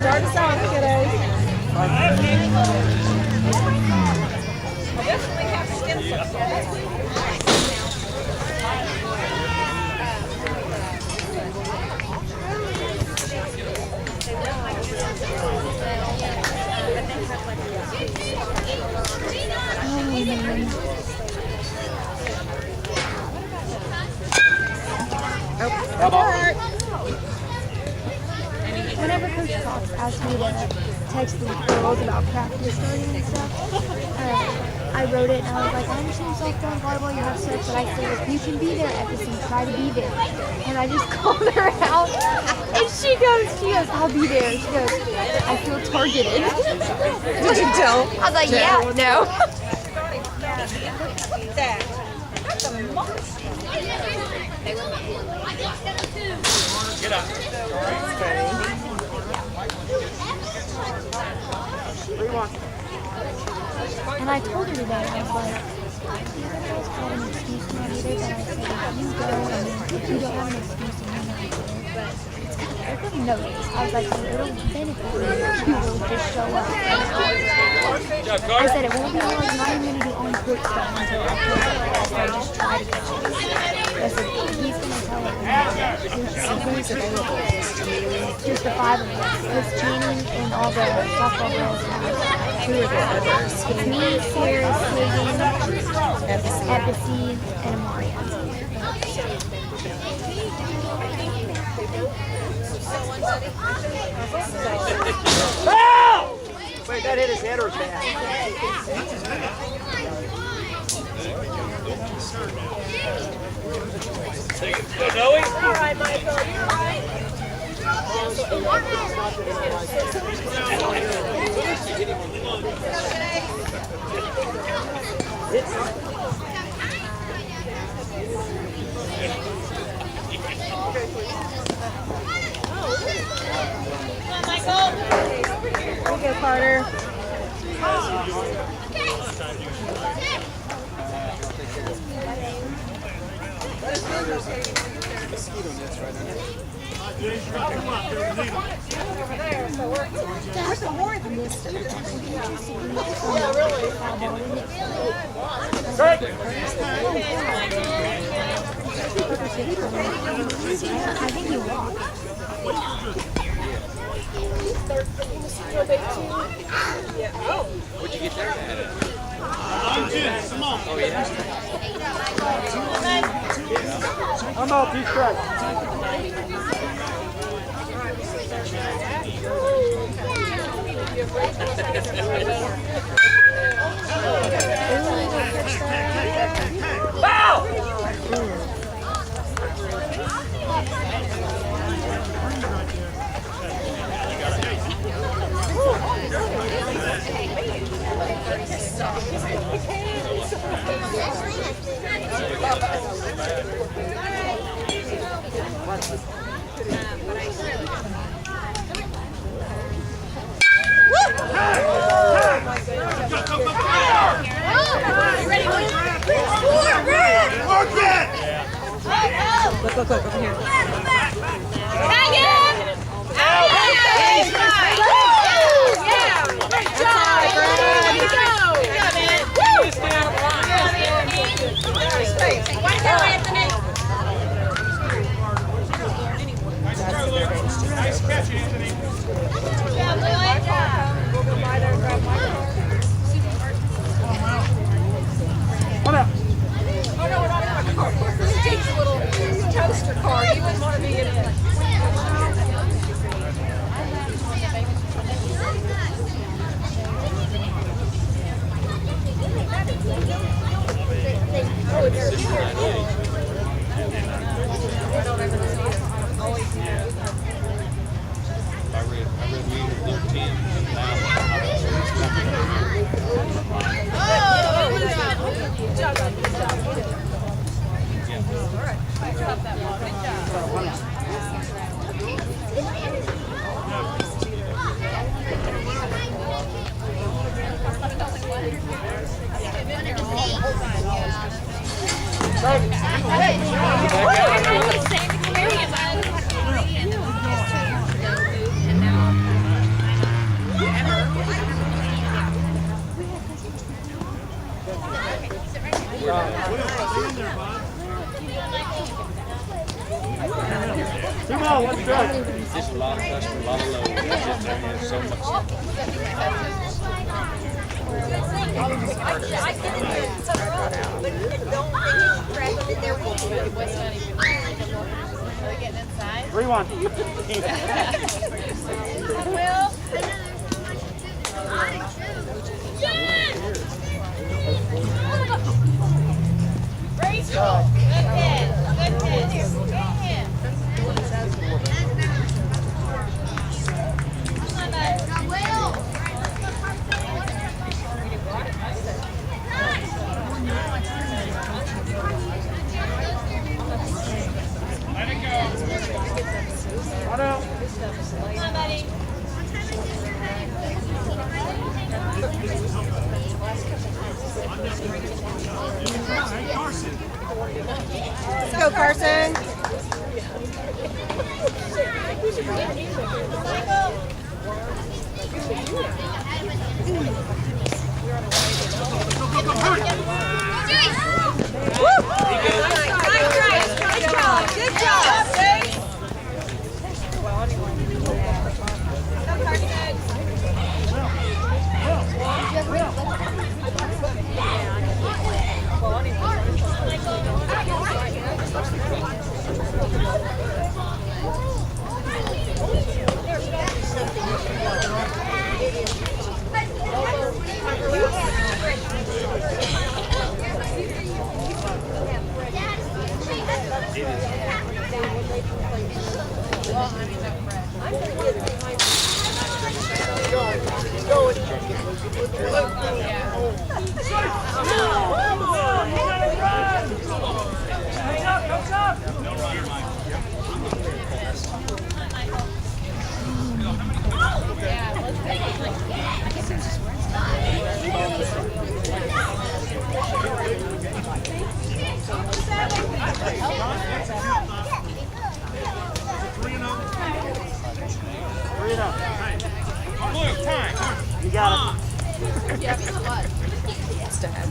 Start us off, kiddos. Definitely have skin Whenever Coach Cox asked me to text the girls about practice starting and stuff, I wrote it and I was like, I understand softball and volleyball, you have such, but I said, if you can be there, Epperson, try to be there. And I just called her out, and she goes, I'll be there. She goes, I feel targeted. Did you tell? I was like, yeah, no. That's a monster. Get up. And I told her today, I was like, I was called an excuse not either, but I said, if you go and you don't have an excuse and you're not there, but it's kind of, everybody knows. I was like, so it'll benefit you if you will just show up. I said, it won't be long, I'm not even going to do on-court stuff until October. So I just try to catch it. I said, he's going to tell her, who's available. Just the 5 of us. It's Channing and all the softball girls have. Who are the others? It's me, Sarah, Kagan, Epicene, and Amaria. Foul! Wait, that hit his head or his back? Noe? All right, Michael, you're right. Okay, Carter. Where's the horn? I think you walked. What'd you get there? Oh, yeah. I'm out, he's track. Foul! Look, over here. Nice catch, Anthony. Oh no, we're not in my car. He takes a little toaster car. You wouldn't want to be in Come on, one strike. Just a lot of pressure, a lot of load. It's just there has so much. Are they getting inside? 3-1. Rachel! Good hit. Good hit. Good hit. Come on, bud. Let it go. Run out. Come on, buddy. Let's go, Carson. Good job. You got it. Yes, to have.